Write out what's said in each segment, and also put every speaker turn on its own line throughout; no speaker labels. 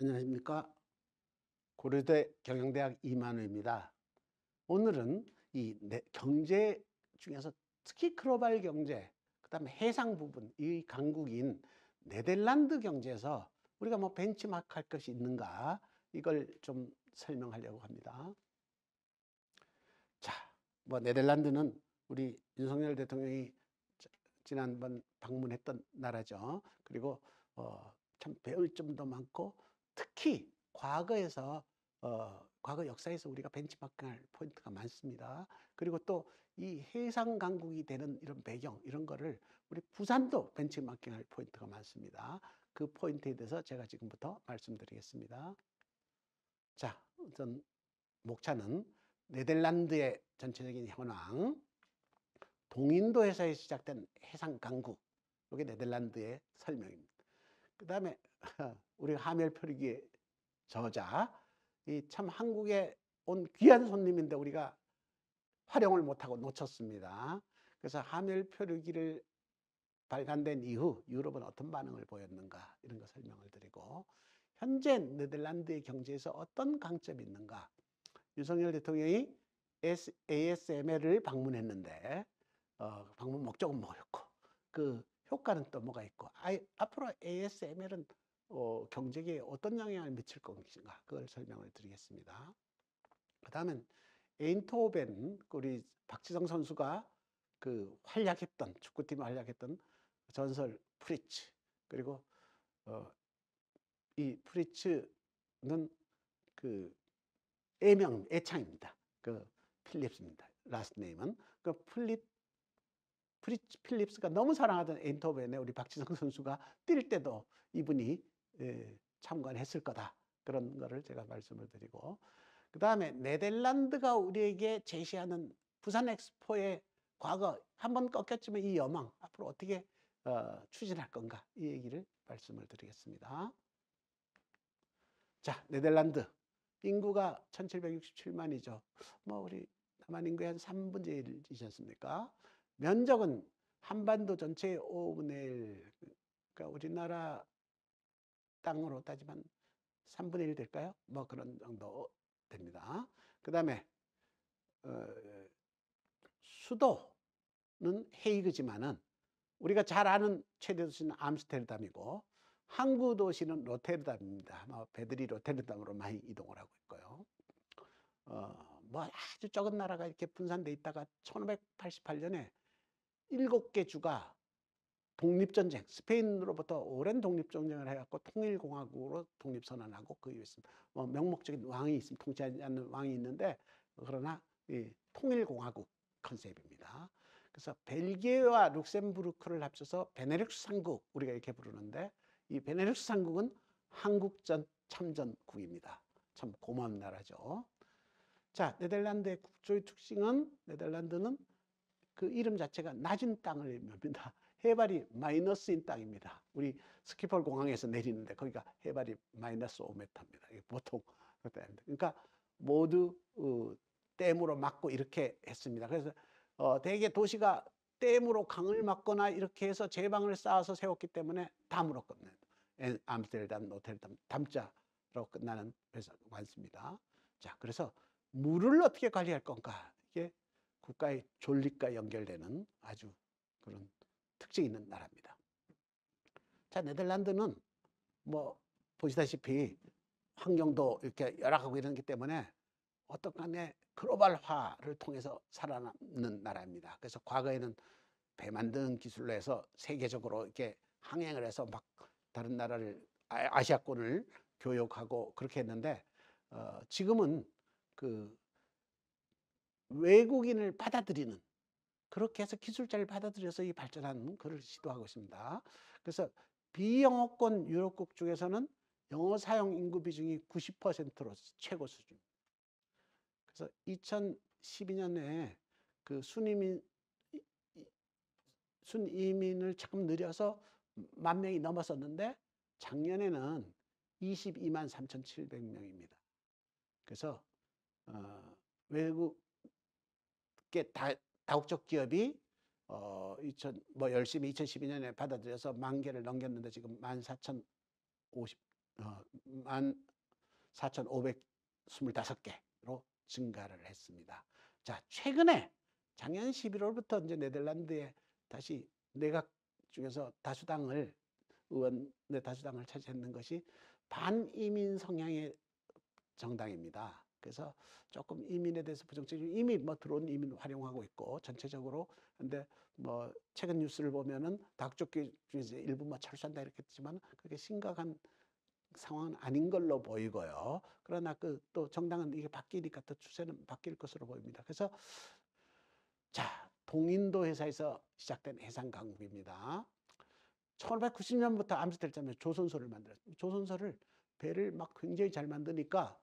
안녕하십니까. 고려대 경영대학 이만우입니다. 오늘은 경제 중에서 특히 글로벌 경제, 그다음에 해상 부분, 이 강국인 네덜란드 경제에서 우리가 뭐 벤치마크 할 것이 있는가, 이걸 좀 설명하려고 합니다. 자, 뭐 네덜란드는 우리 윤석열 대통령이 지난번 방문했던 나라죠. 그리고 참 배울 점도 많고, 특히 과거 역사에서 우리가 벤치마킹할 포인트가 많습니다. 그리고 또 이 해상 강국이 되는 이런 배경, 이런 거를 우리 부산도 벤치마킹할 포인트가 많습니다. 그 포인트에 대해서 제가 지금부터 말씀드리겠습니다. 자, 우선 목차는 네덜란드의 전체적인 현황, 동인도에서 시작된 해상 강국, 이게 네덜란드의 설명입니다. 그 다음에 우리 하멜표류기의 저자, 이 참 한국에 온 귀한 손님인데 우리가 활용을 못하고 놓쳤습니다. 그래서 하멜표류기를 발간된 이후 유럽은 어떤 반응을 보였는가, 이런 거 설명을 드리고, 현재 네덜란드의 경제에서 어떤 강점이 있는가. 윤석열 대통령이 ASML을 방문했는데 방문 목적은 뭐였고, 그 효과는 또 뭐가 있고, 앞으로 ASML은 경제계에 어떤 영향을 미칠 것인가, 그걸 설명을 드리겠습니다. 그 다음엔 에인트호벤, 우리 박지성 선수가 그 활약했던, 축구팀이 활약했던 전설 프리츠, 그리고 이 프리츠는 그 애창입니다. 그 필립스입니다. 라스트 네임은. 그 프리츠 필립스가 너무 사랑하던 에인트호벤에 우리 박지성 선수가 뛸 때도 이분이 참관을 했을 거다. 그런 거를 제가 말씀을 드리고, 그 다음에 네덜란드가 우리에게 제시하는 부산 엑스포의 과거 한번 꺾였지만 이 여망 앞으로 어떻게 추진할 건가, 이 얘기를 말씀을 드리겠습니다. 자, 네덜란드 인구가 1767만이죠. 뭐 우리 남한 인구의 한 3분의 1이지 않습니까? 면적은 한반도 전체의 5분의 1, 그러니까 우리나라 땅으로 따지면 3분의 1 될까요? 뭐 그런 정도 됩니다. 그 다음에 수도는 헤이그지만은 우리가 잘 아는 최대 도시는 암스테르담이고, 항구 도시는 로테르담입니다. 배들이 로테르담으로 많이 이동을 하고 있고요. 뭐 아주 적은 나라가 이렇게 분산돼 있다가 1588년에 7개 주가 독립전쟁, 스페인으로부터 오랜 독립전쟁을 해갖고 통일공화국으로 독립선언하고, 그 이후에 뭐 명목적인 왕이 있으면 통치하지 않는 왕이 있는데, 그러나 이 통일공화국 컨셉입니다. 그래서 벨기에와 룩셈부르크를 합쳐서 베네룩스 삼국, 우리가 이렇게 부르는데, 이 베네룩스 삼국은 한국전 참전국입니다. 참 고마운 나라죠. 자, 네덜란드의 국조의 특징은, 네덜란드는 그 이름 자체가 낮은 땅을 의미합니다. 해발이 마이너스인 땅입니다. 우리 스키폴 공항에서 내리는데 거기가 해발이 마이너스 5m입니다. 보통 그러니까 모두 댐으로 막고 이렇게 했습니다. 그래서 대개 도시가 댐으로 강을 막거나 이렇게 해서 제방을 쌓아서 세웠기 때문에 담으로 끝내요. 암스테르담, 로테르담, 담자로 끝나는 회사 많습니다. 자, 그래서 물을 어떻게 관리할 건가, 이게 국가의 존립과 연결되는 아주 그런 특징이 있는 나라입니다. 자, 네덜란드는 뭐 보시다시피 환경도 이렇게 열악하고 이러기 때문에 어떤 간에 글로벌화를 통해서 살아남는 나라입니다. 그래서 과거에는 배 만드는 기술로 해서 세계적으로 이렇게 항행을 해서 막 다른 나라를, 아시아권을 교역하고 그렇게 했는데, 지금은 그 외국인을 받아들이는, 그렇게 해서 기술자를 받아들여서 이 발전하는 그걸 시도하고 있습니다. 그래서 비영어권 유럽국 중에서는 영어 사용 인구 비중이 90%로 최고 수준. 그래서 2012년에 그 순이민을 참 느려서 10,000명이 넘었었는데, 작년에는 22만 3,700명입니다. 그래서 외국계 다국적 기업이 열심히 2012년에 받아들여서 10,000개를 넘겼는데 지금 14,050 14,525개로 증가를 했습니다. 자, 최근에 작년 11월부터 이제 네덜란드에 다시 내각 중에서 의원의 다수당을 차지했는 것이 반이민 성향의 정당입니다. 그래서 조금 이민에 대해서 부정적인, 이미 뭐 들어온 이민 활용하고 있고 전체적으로. 근데 뭐 최근 뉴스를 보면은 다국적 중에서 일부 뭐 철수한다 이렇게 했지만 그게 심각한 상황은 아닌 걸로 보이고요. 그러나 그 또 정당은 이게 바뀌니까 또 추세는 바뀔 것으로 보입니다. 그래서 자, 동인도 회사에서 시작된 해상 강국입니다. 1590년부터 암스테르담에 조선소를 만들었습니다. 조선소를 배를 막 굉장히 잘 만드니까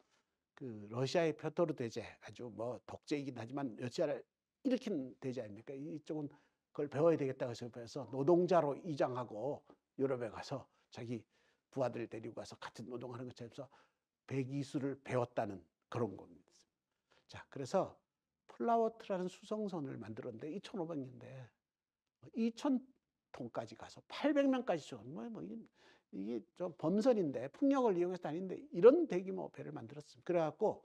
그 러시아의 표토르 대제, 아주 뭐 독재이긴 하지만 러시아를 일으킨 대제 아닙니까? 이쪽은 그걸 배워야 되겠다고 해서 노동자로 이장하고 유럽에 가서 자기 부하들 데리고 가서 같은 노동하는 것처럼 해서 배기술을 배웠다는 그런 겁니다. 자, 그래서 플라워트라는 수송선을 만들었는데 2,500년대 2,000톤까지 가서 800명까지 줘. 이게 좀 범선인데, 풍력을 이용해서 다니는데 이런 대규모 배를 만들었습니다. 그래갖고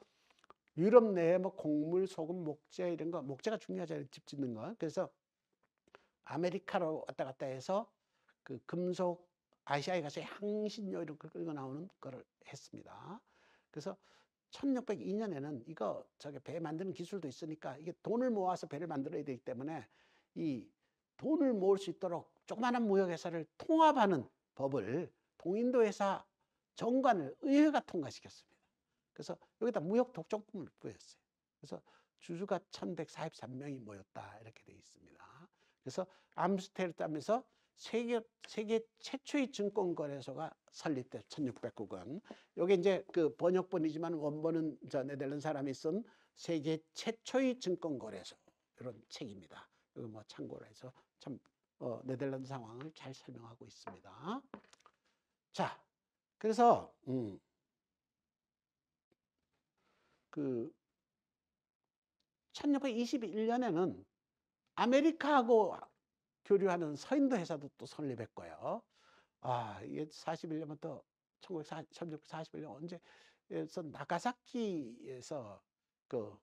유럽 내에 뭐 곡물, 소금, 목재 이런 거, 목재가 중요하잖아요, 집 짓는 거. 그래서 아메리카로 왔다 갔다 해서 그 금속, 아시아에 가서 향신료 이런 걸 끌고 나오는 거를 했습니다. 그래서 1602년에는 이거 저게 배 만드는 기술도 있으니까 이게 돈을 모아서 배를 만들어야 되기 때문에 이 돈을 모을 수 있도록 조그마한 무역회사를 통합하는 법을 동인도 회사 정관을 의회가 통과시켰습니다. 그래서 여기다 무역 독점권을 부여했어요. 그래서 주주가 1143명이 모였다 이렇게 되어 있습니다. 그래서 암스테르담에서 세계 최초의 증권거래소가 설립돼 1609건. 요게 이제 그 번역본이지만 원본은 저 네덜란드 사람이 쓴 세계 최초의 증권거래소 이런 책입니다. 이거 뭐 참고로 해서 참 네덜란드 상황을 잘 설명하고 있습니다. 자, 그래서 그 1621년에는 아메리카하고 교류하는 서인도 회사도 또 설립했고요. 아, 이게 41년부터 1941년 언제에서 나가사키에서 그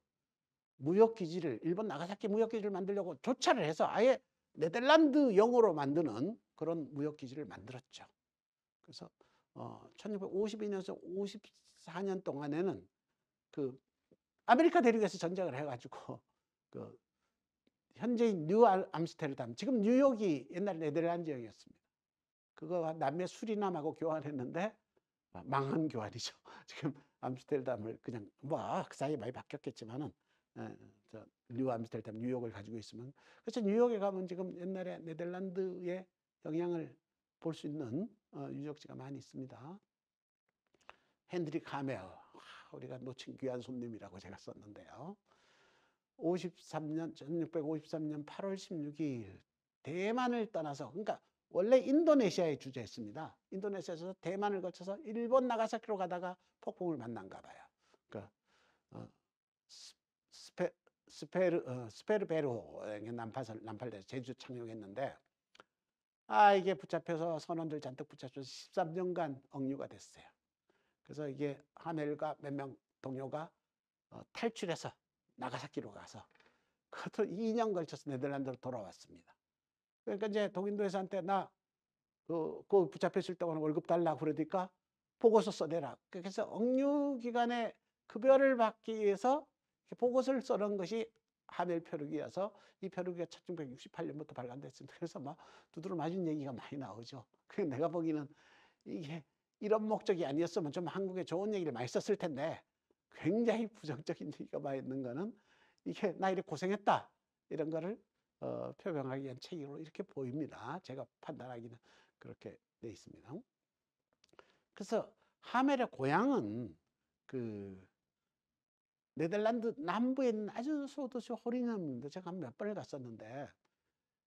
무역기지를, 일본 나가사키 무역기지를 만들려고 조차를 해서 아예 네덜란드 영어로 만드는 그런 무역기지를 만들었죠. 그래서 1652년에서 54년 동안에는 그 아메리카 대륙에서 전쟁을 해가지고 그 현재인 뉴 암스테르담, 지금 뉴욕이 옛날 네덜란드형이었습니다. 그거 남미 수리남하고 교환했는데 망한 교환이죠. 지금 암스테르담을 그냥 뭐 그 사이에 많이 바뀌었겠지만은 뉴 암스테르담 뉴욕을 가지고 있으면, 그래서 뉴욕에 가면 지금 옛날에 네덜란드의 영향을 볼 수 있는 유적지가 많이 있습니다. 핸드릭 하멜, 우리가 놓친 귀한 손님이라고 제가 썼는데요. 1653년 8월 16일 대만을 떠나서, 그러니까 원래 인도네시아에 주재했습니다. 인도네시아에서 대만을 거쳐서 일본 나가사키로 가다가 폭풍을 만난가 봐요. 그러니까 스페르베로에게 난팔돼서 제주 착륙했는데, 이게 붙잡혀서 선원들 잔뜩 붙잡혀서 13년간 억류가 됐어요. 그래서 이게 하멜과 몇 명 동료가 탈출해서 나가사키로 가서 그것도 2년 걸쳐서 네덜란드로 돌아왔습니다. 그러니까 이제 동인도 회사한테 나 그 붙잡혔을 동안 월급 달라고 그러니까 보고서 써내라. 그래서 억류 기간에 급여를 받기 위해서 보고서를 써놓은 것이 하멜 표류기여서 이 표류기가 1668년부터 발간됐습니다. 그래서 막 두드러 맞은 얘기가 많이 나오죠. 그래서 내가 보기에는 이게 이런 목적이 아니었으면 좀 한국에 좋은 얘기를 많이 썼을 텐데, 굉장히 부정적인 얘기가 많이 있는 거는 이게 나 이렇게 고생했다 이런 거를 표명하기 위한 책으로 이렇게 보입니다. 제가 판단하기는 그렇게 돼 있습니다. 그래서 하멜의 고향은 그 네덜란드 남부에 있는 아주 소도시 호링햄입니다. 제가 한 몇 번을 갔었는데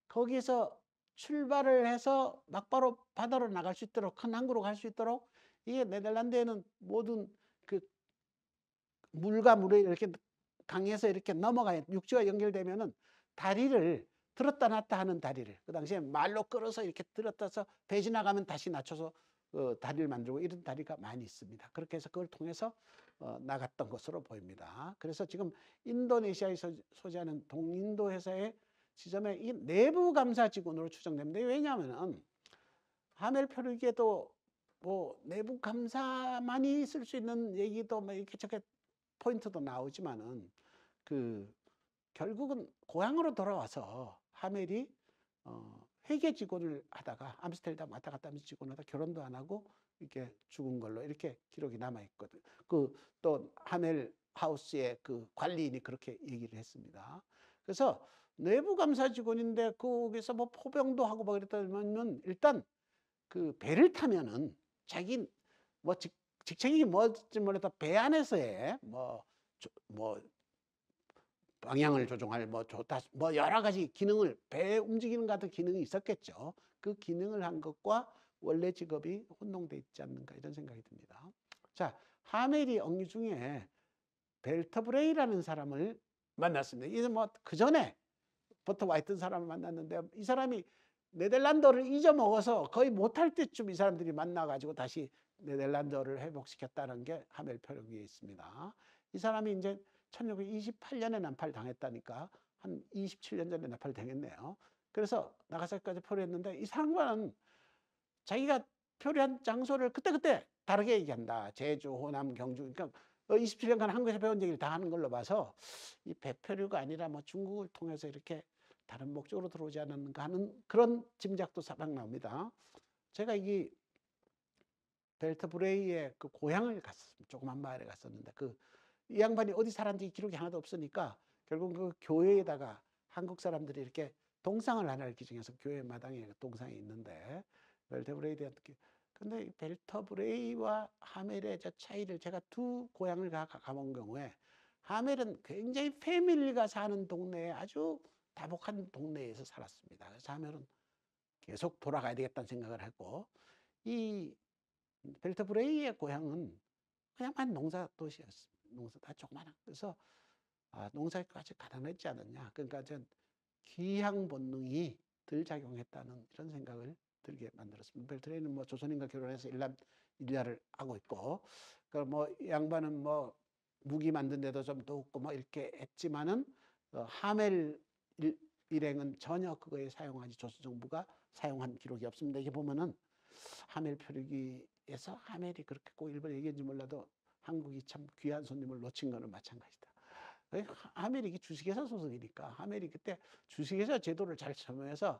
거기서 출발을 해서 막바로 바다로 나갈 수 있도록, 큰 항구로 갈 수 있도록, 이게 네덜란드에는 모든 그 물과 물이 이렇게 강에서 이렇게 넘어가야, 육지와 연결되면은 다리를 들었다 놨다 하는 다리를, 그 당시에 말로 끌어서 이렇게 들었다서 배 지나가면 다시 낮춰서 다리를 만들고 이런 다리가 많이 있습니다. 그렇게 해서 그걸 통해서 나갔던 것으로 보입니다. 그래서 지금 인도네시아에 소재하는 동인도 회사의 지점에 이 내부 감사 직원으로 추정됩니다. 왜냐하면은 하멜 표류기에도 뭐 내부 감사만이 있을 수 있는 얘기도 뭐 이렇게 저렇게 포인트도 나오지만은 결국은 고향으로 돌아와서 하멜이 회계 직원을 하다가 암스테르담 왔다 갔다 하면서 직원하다 결혼도 안 하고 이렇게 죽은 걸로 이렇게 기록이 남아 있거든. 또 하멜 하우스의 관리인이 그렇게 얘기를 했습니다. 그래서 내부 감사 직원인데 거기서 뭐 포병도 하고 막 그랬다면 일단 배를 타면은 자기 뭐 직책이 뭔지 몰라도 배 안에서의 뭐 방향을 조종할 뭐 여러 가지 기능을 배 움직이는 같은 기능이 있었겠죠. 그 기능을 한 것과 원래 직업이 혼동돼 있지 않는가 이런 생각이 듭니다. 자, 하멜이 억류 중에 벨터브레이라는 사람을 만났습니다. 이는 뭐 그 전에부터 와 있던 사람을 만났는데 이 사람이 네덜란드어를 잊어먹어서 거의 못할 때쯤 이 사람들이 만나가지고 다시 네덜란드어를 회복시켰다는 게 하멜 표류기에 있습니다. 이 사람이 이제 1628년에 난파를 당했다니까 한 27년 전에 난파를 당했네요. 그래서 나가사키까지 표류했는데 이 사람과는 자기가 표류한 장소를 그때그때 다르게 얘기한다. 제주, 호남, 경주. 그러니까 27년간 한국에서 배운 얘기를 다 하는 걸로 봐서 이 배표류가 아니라 뭐 중국을 통해서 이렇게 다른 목적으로 들어오지 않았는가 하는 그런 짐작도 사방 나옵니다. 제가 이 벨트브레이의 고향을 갔었습니다. 조그만 마을에 갔었는데 이 양반이 어디 살았는지 기록이 하나도 없으니까 결국 교회에다가 한국 사람들이 이렇게 동상을 하나 이렇게 정해서 교회 마당에 동상이 있는데 벨트브레이에 대한 근데 벨터브레이와 하멜의 저 차이를 제가 두 고향을 가본 경우에 하멜은 굉장히 패밀리가 사는 동네에 아주 다복한 동네에서 살았습니다. 그래서 하멜은 계속 돌아가야 되겠다는 생각을 했고 이 벨터브레이의 고향은 그냥만 농사 도시였습니다. 농사 다 조그마한. 그래서 농사까지 가난했지 않았냐. 그러니까 전 귀향 본능이 덜 작용했다는 이런 생각을 들게 만들었습니다. 벨트레이는 뭐 조선인과 결혼해서 일자를 하고 있고, 뭐 양반은 뭐 무기 만든 데도 좀 돕고 뭐 이렇게 했지만은 하멜 일행은 전혀 그거에 사용하지 조선 정부가 사용한 기록이 없습니다. 이게 보면은 하멜 표류기에서 하멜이 그렇게 꼭 일본 얘기인지 몰라도 한국이 참 귀한 손님을 놓친 거는 마찬가지다. 하멜이 주식회사 소속이니까 하멜이 그때 주식회사 제도를 잘 적용해서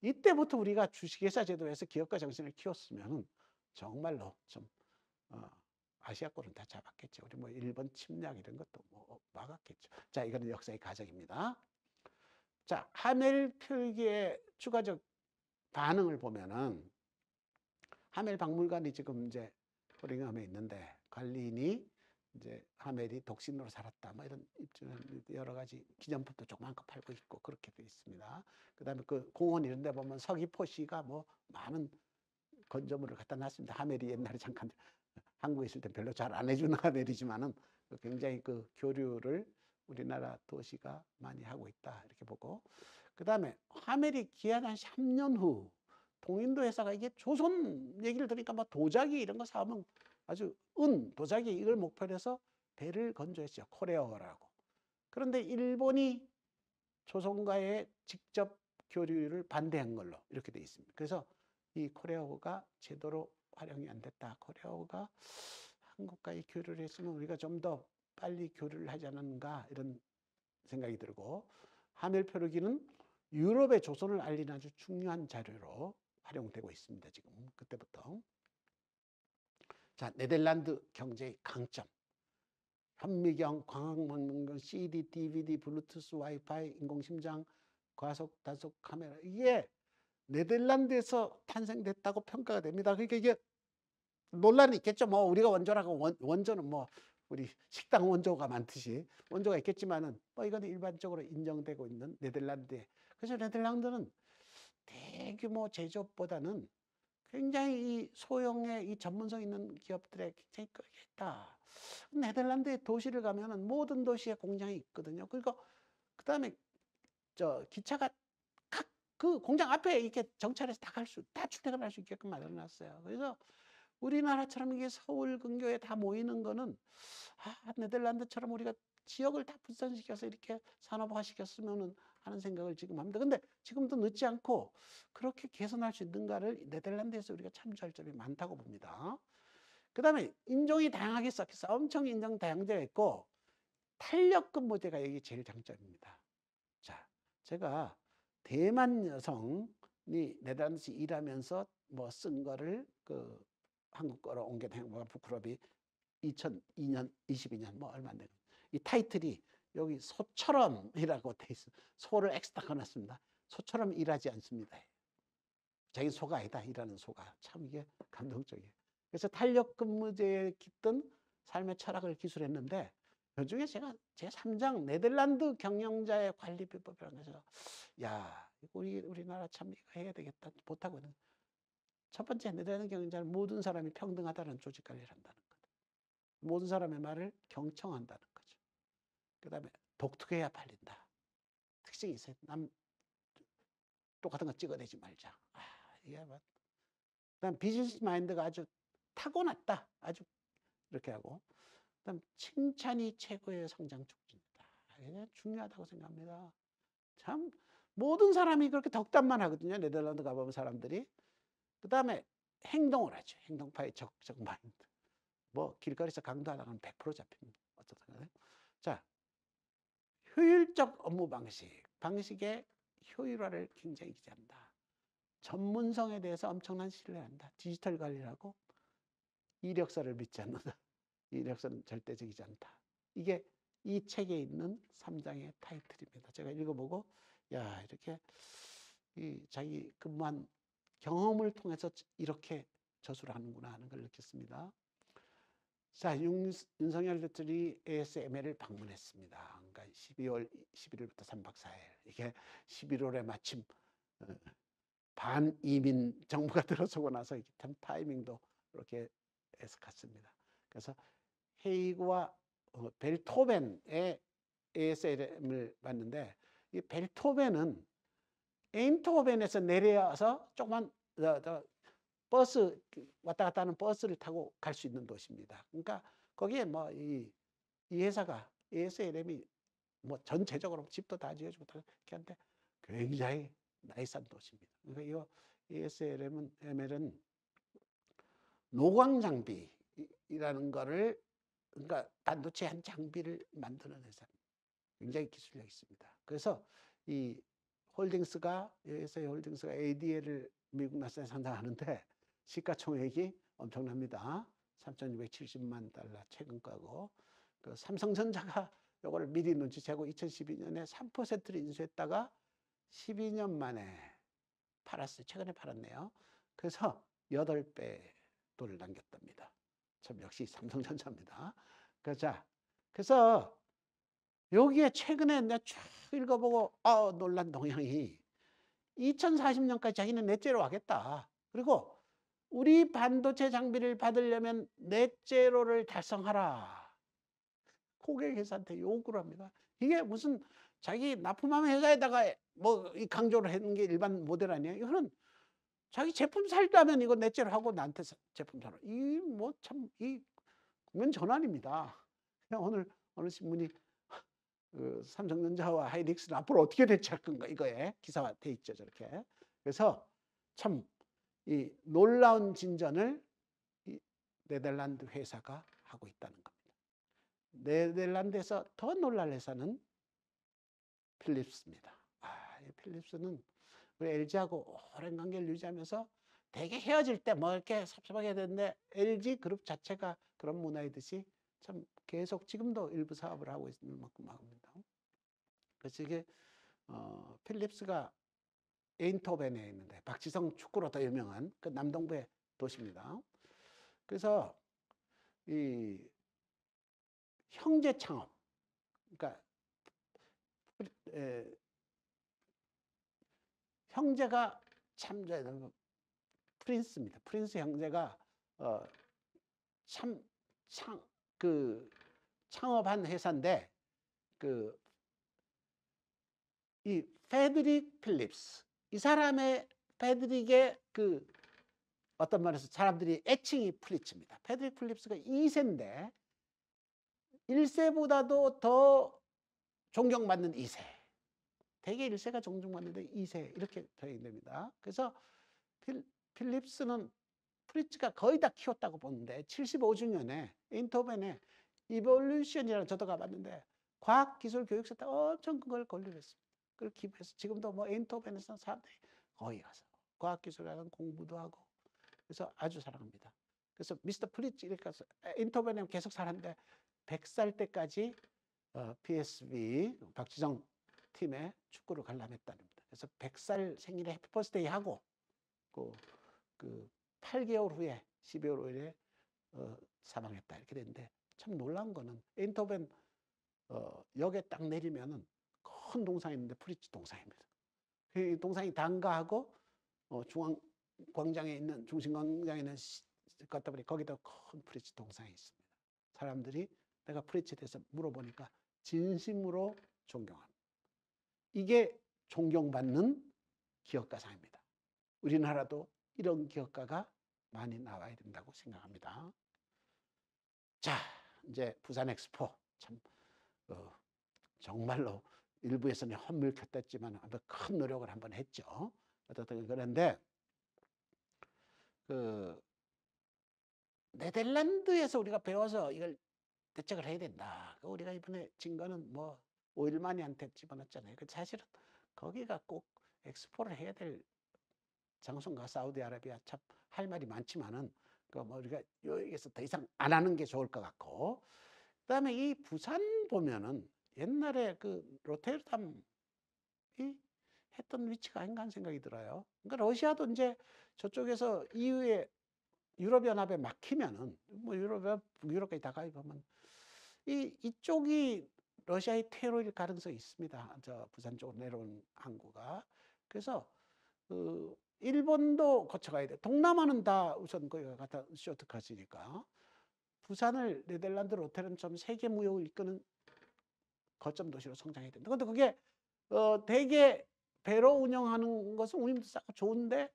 이때부터 우리가 주식회사 제도에서 기업가 정신을 키웠으면 정말로 좀 아시아권은 다 잡았겠죠. 우리 뭐 일본 침략 이런 것도 뭐 막았겠죠. 자, 이거는 역사의 가정입니다. 자, 하멜 표기의 추가적 반응을 보면은 하멜 박물관이 지금 이제 호링함에 있는데 관리인이 이제 하멜이 독신으로 살았다 뭐 이런 여러 가지 기념품도 조그만큼 팔고 있고 그렇게 돼 있습니다. 그다음에 공원 이런 데 보면 서귀포시가 뭐 많은 건조물을 갖다 놨습니다. 하멜이 옛날에 잠깐 한국에 있을 때 별로 잘 안 해주는 하멜이지만은 굉장히 교류를 우리나라 도시가 많이 하고 있다 이렇게 보고, 그다음에 하멜이 기한 한 3년 후 동인도 회사가 이게 조선 얘기를 들으니까 뭐 도자기 이런 거 사오면 아주 도자기 이걸 목표로 해서 배를 건조했죠. 코레어라고. 그런데 일본이 조선과의 직접 교류를 반대한 걸로 이렇게 돼 있습니다. 그래서 이 코레어가 제대로 활용이 안 됐다. 코레어가 한국과의 교류를 했으면 우리가 좀 더 빨리 교류를 하지 않았는가 이런 생각이 들고, 하멜 표류기는 유럽의 조선을 알리는 아주 중요한 자료로 활용되고 있습니다. 지금 그때부터. 자, 네덜란드 경제의 강점. 현미경, 광학망원경, CD, DVD, 블루투스, 와이파이, 인공심장, 과속, 단속 카메라. 이게 네덜란드에서 탄생됐다고 평가가 됩니다. 그러니까 이게 논란이 있겠죠. 뭐 우리가 원조라고 원조는 뭐 우리 식당 원조가 많듯이 원조가 있겠지만은 뭐 이거는 일반적으로 인정되고 있는 네덜란드에. 그래서 네덜란드는 대규모 제조업보다는 굉장히 이 소형의 이 전문성 있는 기업들에 굉장히 끌게 했다. 네덜란드의 도시를 가면은 모든 도시에 공장이 있거든요. 그리고 그다음에 기차가 각 공장 앞에 이렇게 정차해서 다 출퇴근할 수 있게끔 만들어놨어요. 그래서 우리나라처럼 이게 서울 근교에 다 모이는 거는 네덜란드처럼 우리가 지역을 다 분산시켜서 이렇게 산업화시켰으면은 하는 생각을 지금 합니다. 근데 지금도 늦지 않고 그렇게 개선할 수 있는가를 네덜란드에서 우리가 참조할 점이 많다고 봅니다. 그다음에 인종이 다양하게 섞여서 엄청 인종 다양제가 있고 탄력 근무제가 여기 제일 장점입니다. 자, 제가 대만 여성이 네덜란드에서 일하면서 뭐 쓴 거를 그 한국 거로 옮겨 뭐 북유럽이 2002년, 22년 뭐 얼마 안 되고 이 타이틀이 여기 소처럼이라고 돼 있어. 소를 엑스트라 넣어놨습니다. 소처럼 일하지 않습니다. 자기 소가 아니다. 일하는 소가. 참 이게 감동적이에요. 그래서 탄력 근무제에 깃든 삶의 철학을 기술했는데 그중에 제가 제 3장 네덜란드 경영자의 관리 비법이라는 것을 야 우리나라 참 이거 해야 되겠다 못하거든. 첫 번째 네덜란드 경영자는 모든 사람이 평등하다는 조직 관리를 한다는 것. 모든 사람의 말을 경청한다는 거죠. 그 다음에 독특해야 팔린다. 특징이 있어요. 남 똑같은 거 찍어내지 말자. 이게 뭐. 그다음 비즈니스 마인드가 아주 타고났다. 아주 이렇게 하고. 그다음 칭찬이 최고의 성장 촉진이다. 이게 중요하다고 생각합니다. 참 모든 사람이 그렇게 덕담만 하거든요. 네덜란드 가보면 사람들이. 그다음에 행동을 하죠. 행동파의 적극적 마인드. 뭐 길거리에서 강도하다가는 100% 잡힙니다. 어떻든 자, 효율적 업무 방식의 효율화를 굉장히 기대한다. 전문성에 대해서 엄청난 신뢰한다. 디지털 관리라고 이력서를 믿지 않는다. 이력서는 절대적이지 않다. 이게 이 책에 있는 3장의 타이틀입니다. 제가 읽어보고 야 이렇게 자기 근무한 경험을 통해서 이렇게 저술을 하는구나 하는 걸 느꼈습니다. 자, 윤석열 대통령이 ASML을 방문했습니다. 그러니까 12월 11일부터 3박 4일. 이게 11월에 마침 반이민 정부가 들어서고 나서 참 타이밍도 이렇게 해서 갔습니다. 그래서 헤이그와 벨토벤의 ASM을 봤는데 이 벨토벤은 에인토벤에서 내려와서 조금만 버스 왔다 갔다 하는 버스를 타고 갈 수 있는 도시입니다. 그러니까 거기에 뭐 이 회사가 ASM이 뭐 전체적으로 집도 다 지어주고 이렇게 하는데 굉장히 나이스한 도시입니다. 그러니까 이 ASML은 노광 장비라는 거를 그러니까 반도체 한 장비를 만드는 회사입니다. 굉장히 기술력 있습니다. 그래서 이 홀딩스가 ASA 홀딩스가 ADL을 미국 나스닥에 상장하는데 시가총액이 엄청납니다. 3,670만 달러 최근가고 그 삼성전자가 이거를 미리 눈치채고 2012년에 3%를 인수했다가 12년 만에 팔았어요. 최근에 팔았네요. 그래서 8배 돈을 남겼답니다. 참 역시 삼성전자입니다. 그래서 여기에 최근에 내가 쭉 읽어보고 놀란 동향이 2040년까지 자기는 넷제로 하겠다. 그리고 우리 반도체 장비를 받으려면 넷제로를 달성하라. 고객회사한테 요구를 합니다. 이게 무슨 자기 납품하면 회사에다가 뭐 강조를 하는 게 일반 모델 아니에요? 이거는 자기 제품 살다면 이거 넷제로 하고 나한테 제품 사라. 이 뭐 참 이 국면 전환입니다. 그냥 오늘 어느 신문이 삼성전자와 하이닉스는 앞으로 어떻게 대처할 건가 이거에 기사화돼 있죠 저렇게. 그래서 참 이 놀라운 진전을 이 네덜란드 회사가 하고 있다는 겁니다. 네덜란드에서 더 놀랄 회사는 필립스입니다. 이 필립스는 우리 LG하고 오랜 관계를 유지하면서 되게 헤어질 때 뭐 이렇게 섭섭하게 되는데 LG 그룹 자체가 그런 문화이듯이 참 계속 지금도 일부 사업을 하고 있는 만큼 합니다. 그래서 이게 필립스가 에인토벤에 있는데 박지성 축구로 더 유명한 그 남동부의 도시입니다. 그래서 이 형제 창업, 그러니까 형제가 참 프린스입니다. 프린스 형제가 창업한 회사인데 이 페드릭 필립스 이 사람의 페드릭의 어떤 면에서 사람들이 애칭이 플리츠입니다. 패드릭 필립스가 2세인데 1세보다도 더 존경받는 2세. 대개 1세가 존중받는데 2세 이렇게 표현됩니다. 그래서 필립스는 프리츠가 거의 다 키웠다고 보는데 75주년에 에인토벤에 이볼루션이라는 저도 가봤는데 과학기술교육센터 엄청 그걸 건립했습니다. 그걸 기부해서 지금도 뭐 에인토벤에서 사람들이 거기 가서 과학기술에 공부도 하고 그래서 아주 사랑합니다. 그래서 미스터 프리츠 이렇게 가서 에인토벤에 계속 살았는데 100살 때까지 PSV 박지정 팀에 축구를 관람했답니다. 그래서 100살 생일에 해피 버스데이 하고 그 8개월 후에 12월 5일에 사망했다 이렇게 됐는데 참 놀라운 거는 에인토벤 역에 딱 내리면은 큰 동상이 있는데 프리츠 동상입니다. 그 동상이 단가하고 중앙 광장에 있는 중심 광장에 있는 갖다 보니 거기다 큰 프리츠 동상이 있습니다. 사람들이 내가 프리츠에 대해서 물어보니까 진심으로 존경합니다. 이게 존경받는 기업가상입니다. 우리나라도 이런 기업가가 많이 나와야 된다고 생각합니다. 자, 이제 부산 엑스포 참 정말로 일부에서는 헛물켰댔지만 큰 노력을 한번 했죠. 어떻든 그런데 네덜란드에서 우리가 배워서 이걸 대책을 해야 된다. 우리가 이번에 증거는 뭐 오일만이한테 집어넣었잖아요. 사실은 거기가 꼭 엑스포를 해야 될 장소인가 사우디아라비아 참 할 말이 많지만은 뭐 우리가 여기에서 더 이상 안 하는 게 좋을 것 같고 그다음에 이 부산 보면은 옛날에 로테르담이 했던 위치가 아닌가 하는 생각이 들어요. 그러니까 러시아도 이제 저쪽에서 EU에 유럽연합에 막히면은 뭐 북유럽까지 다 가입하면 이쪽이 러시아의 테러일 가능성이 있습니다. 저 부산 쪽으로 내려온 항구가. 그래서 일본도 거쳐가야 돼. 동남아는 다 우선 거기가 갖다 쇼트컷이니까 부산을 네덜란드 로테른처럼 세계 무역을 이끄는 거점 도시로 성장해야 된다. 근데 그게 대개 배로 운영하는 것은 운임도 싸고 좋은데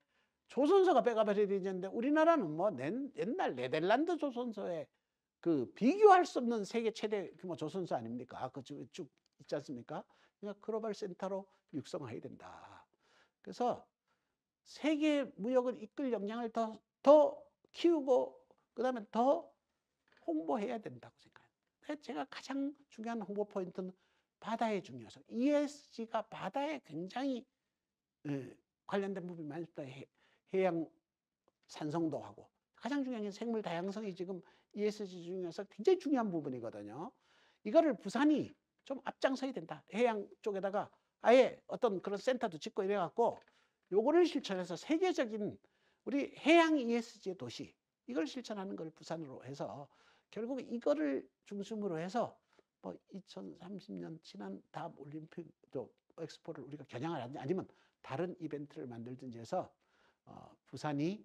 조선소가 배가 버려야 되는데 우리나라는 뭐 옛날 네덜란드 조선소에 비교할 수 없는 세계 최대 규모 조선소 아닙니까? 쭉 있지 않습니까? 그러니까 글로벌 센터로 육성해야 된다. 그래서 세계 무역을 이끌 역량을 더 키우고 그다음에 더 홍보해야 된다고 생각합니다. 제가 가장 중요한 홍보 포인트는 바다의 중요성. ESG가 바다에 굉장히 관련된 부분이 많습니다. 해양 산성도하고 가장 중요한 게 생물 다양성이 지금 ESG 중에서 굉장히 중요한 부분이거든요. 이거를 부산이 좀 앞장서야 된다. 해양 쪽에다가 아예 어떤 그런 센터도 짓고 이래갖고 요거를 실천해서 세계적인 우리 해양 ESG 도시 이걸 실천하는 걸 부산으로 해서 결국 이거를 중심으로 해서 뭐 2030년 지난 다음 올림픽 엑스포를 우리가 겨냥을 하든지 아니면 다른 이벤트를 만들든지 해서 부산이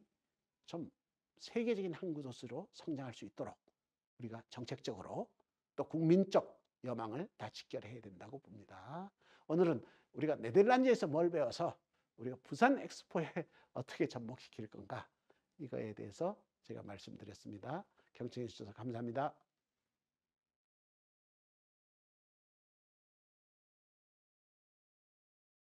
좀 세계적인 항구 도시로 성장할 수 있도록 우리가 정책적으로 또 국민적 여망을 다 직결해야 된다고 봅니다. 오늘은 우리가 네덜란드에서 뭘 배워서 우리가 부산 엑스포에 어떻게 접목시킬 건가 이거에 대해서 제가 말씀드렸습니다. 경청해 주셔서 감사합니다.